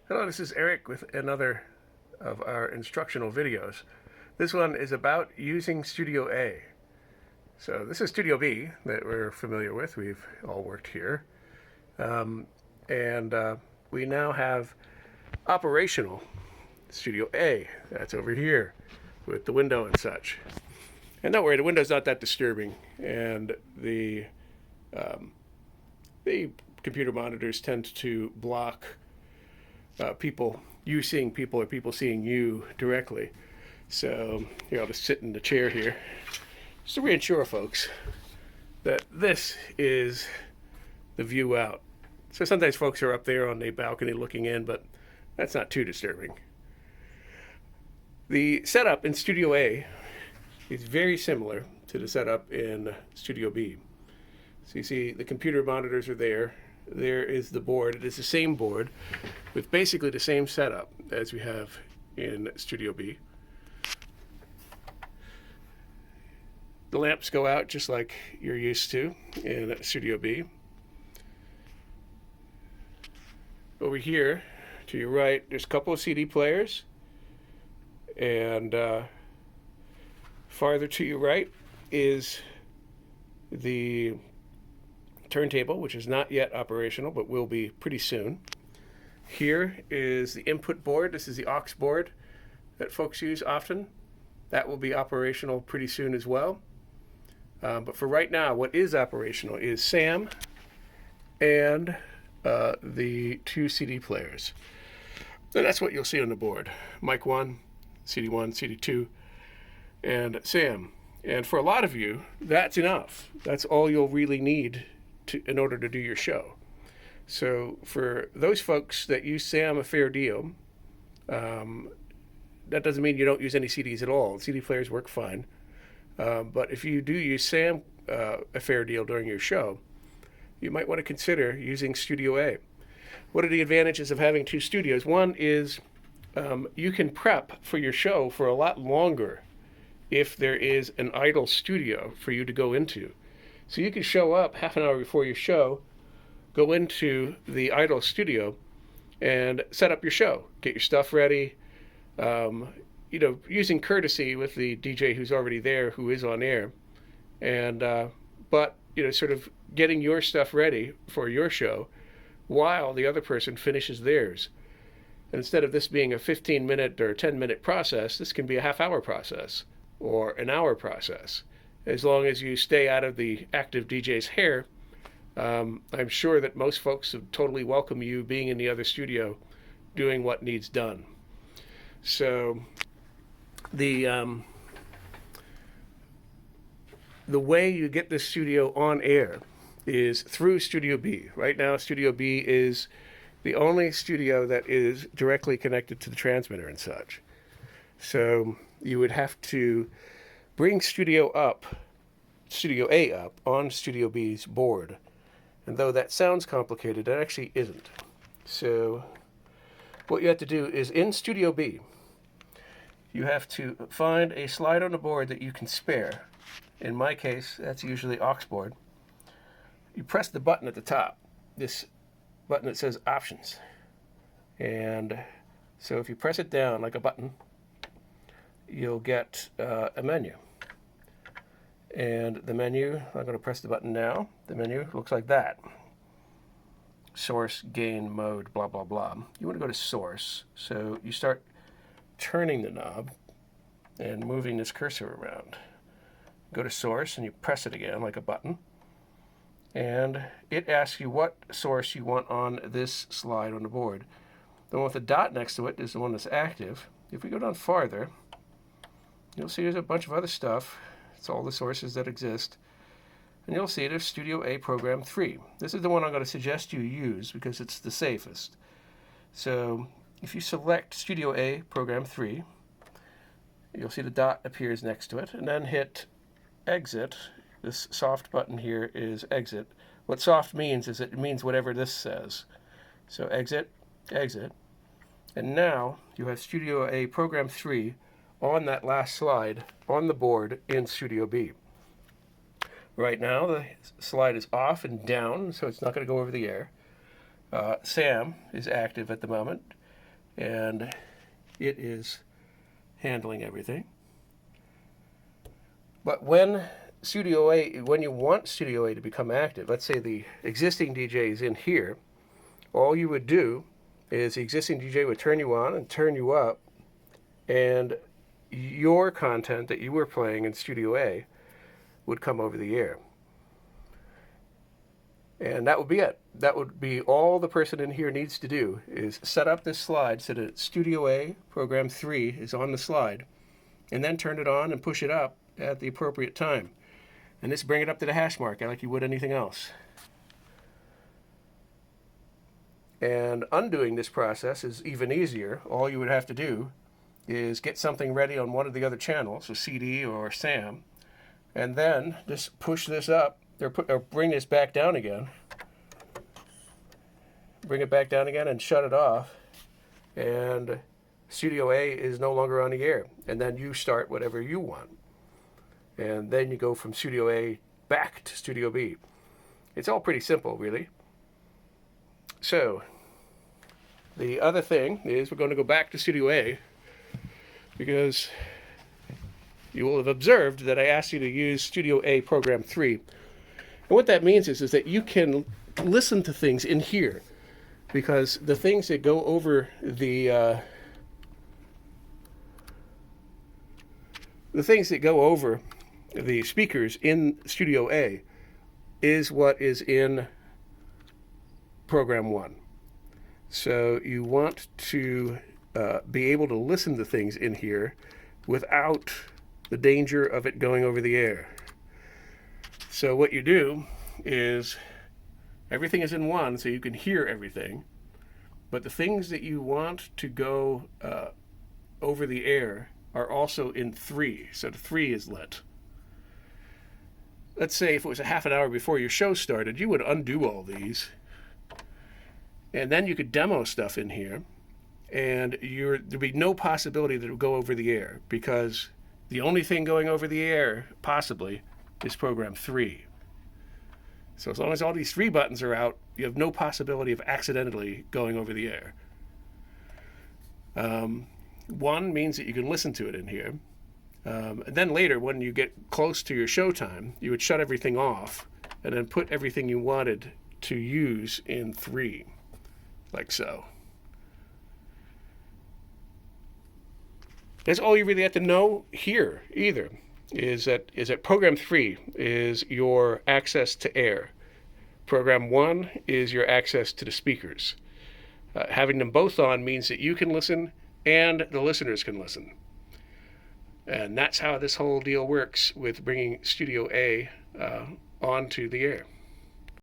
Hello, this is Eric with another of our instructional videos. This one is about using Studio A. So this is Studio B that we're familiar with. We've all worked here. And we now have operational Studio A. That's over here with the window and such. And don't worry, the window's not that disturbing. And the computer monitors tend to block you seeing people or people seeing you directly. So here, I'll just sit in the chair here just to reassure folks that this is the view out. So sometimes folks are up there on the balcony looking in, but that's not too disturbing. The setup in Studio A is very similar to the setup in Studio B. So you see the computer monitors are there. There is the board. It is the same board with basically the same setup as we have in Studio B. The lamps go out just like you're used to in Studio B. Over here to your right, there's a couple of CD players. And farther to your right is the turntable, which is not yet operational, but will be pretty soon. Here is the input board. This is the aux board that folks use often. That will be operational pretty soon as well. But for right now, what is operational is SAM and the two CD players. And that's what you'll see on the board. Mic 1, CD1, CD2, and SAM. And for a lot of you, that's enough. That's all you'll really need in order to do your show. So for those folks that use SAM a fair deal, that doesn't mean you don't use any CDs at all. CD players work fine. But if you do use SAM a fair deal during your show, you might want to consider using Studio A. What are the advantages of having two studios? One is you can prep for your show for a lot longer if there is an idle studio for you to go into. So you can show up half an hour before your show, go into the idle studio, and set up your show. Get your stuff ready, using courtesy with the DJ who's already there, who is on air, and but sort of getting your stuff ready for your show while the other person finishes theirs. And instead of this being a 15-minute or 10-minute process, this can be a half-hour process or an hour process. As long as you stay out of the active DJ's hair, I'm sure that most folks would totally welcome you being in the other studio doing what needs done. So the way you get this studio on air is through Studio B. Right now, Studio B is the only studio that is directly connected to the transmitter and such. So you would have to bring Studio A up on Studio B's board. And though that sounds complicated, it actually isn't. So what you have to do is in Studio B, you have to find a slide on the board that you can spare. In my case, that's usually aux board. You press the button at the top, this button that says Options. And so if you press it down like a button, you'll get a menu. And the menu, I'm going to press the button now. The menu looks like that. Source, gain, mode, blah, blah, blah. You want to go to source. So you start turning the knob and moving this cursor around. Go to source and you press it again like a button. And it asks you what source you want on this slide on the board. The one with the dot next to it is the one that's active. If we go down farther, you'll see there's a bunch of other stuff. It's all the sources that exist. And you'll see there's Studio A Program 3. This is the one I'm going to suggest you use because it's the safest. So if you select Studio A Program 3, you'll see the dot appears next to it, and then hit Exit. This soft button here is Exit. What soft means is it means whatever this says. So Exit, Exit. And now you have Studio A Program 3 on that last slide on the board in Studio B. Right now the slide is off and down, so it's not going to go over the air. SAM is active at the moment. and it is handling everything. But when you want Studio A to become active, let's say the existing DJ is in here, all you would do is the existing DJ would turn you on and turn you up, and your content that you were playing in Studio A would come over the air. And that would be it. That would be all the person in here needs to do, is set up this slide so that Studio A program 3 is on the slide, and then turn it on and push it up at the appropriate time. And just bring it up to the hash mark like you would anything else. And undoing this process is even easier. All you would have to do is get something ready on one of the other channels, a CD or SAM, and then just push this up, or bring this back down again. Bring it back down again and shut it off. And Studio A is no longer on the air. And then you start whatever you want. And then you go from Studio A back to Studio B. It's all pretty simple, really. So, the other thing is we're going to go back to Studio A, because you will have observed that I asked you to use Studio A Program 3. And what that means is that you can listen to things in here, because the things that go over the speakers in Studio A is what is in Program 1. So you want to be able to listen to things in here without the danger of it going over the air. So what you do is everything is in 1, so you can hear everything, but the things that you want to go over the air are also in 3, so the 3 is lit. Let's say if it was a half an hour before your show started, you would undo all these, and then you could demo stuff in here, and there'd be no possibility that it would go over the air, because the only thing going over the air, possibly, is Program 3. So as long as all these 3 buttons are out, you have no possibility of accidentally going over the air. 1 means that you can listen to it in here. And then later, when you get close to your show time, you would shut everything off and then put everything you wanted to use in 3, like so. That's all you really have to know here, either, is that Program 3 is your access to air. Program 1 is your access to the speakers. Having them both on means that you can listen and the listeners can listen. And that's how this whole deal works with bringing Studio A onto the air.